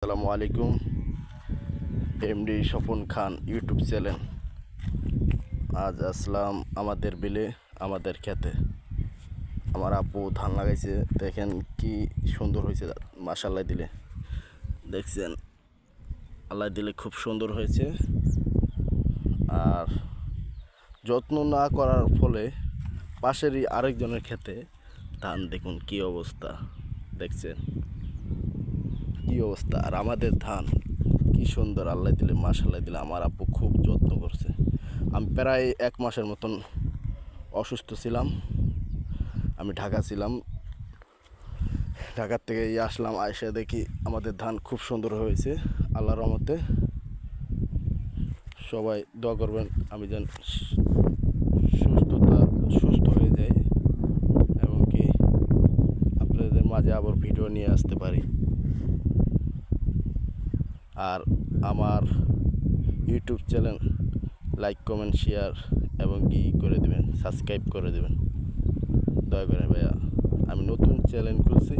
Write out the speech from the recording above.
আসসালামু আলাইকুম। এমডি স্বপন খান YouTube channel. আজ আসলাম আমাদের বিলে, আমাদের খেতে। আমার আব্বু ধান লাগাইছে, দেখেন কি সুন্দর হয়েছে। মাশাআল্লাহ দিলে দেখছেন, আল্লাহ দিলে খুব সুন্দর হয়েছে। আর যত্ন না করার ফলে পাশেরই আরেকজনের খেতে ধান দেখুন কি অবস্থা, দেখছেন কি অবস্থা। আর আমাদের ধান কি সুন্দর, আল্লাহ দিলে মাশাআল্লাহ দিলে। আমার আব্বু খুব যত্ন করছে। আমি প্রায় 1 মাসের মতন অসুস্থ ছিলাম। আমি ঢাকা ছিলাম, ঢাকার থেকে আসলাম, আয়সা দেখি আমাদের ধান খুব সুন্দর হয়েছে আল্লাহর রহমতে। সবাই দোয়া করবেন আমি যেন সুস্থ হয়ে যাই এবং কি আপনাদের মাঝে আবার ভিডিও নিয়ে আসতে পারি। আর আমার YouTube channel like comment share এবং কি করে দেবেন, সাবস্ক্রাইব করে দেবেন দয়া করে ভাইয়া। আমি নতুন চ্যানেল খুলছি,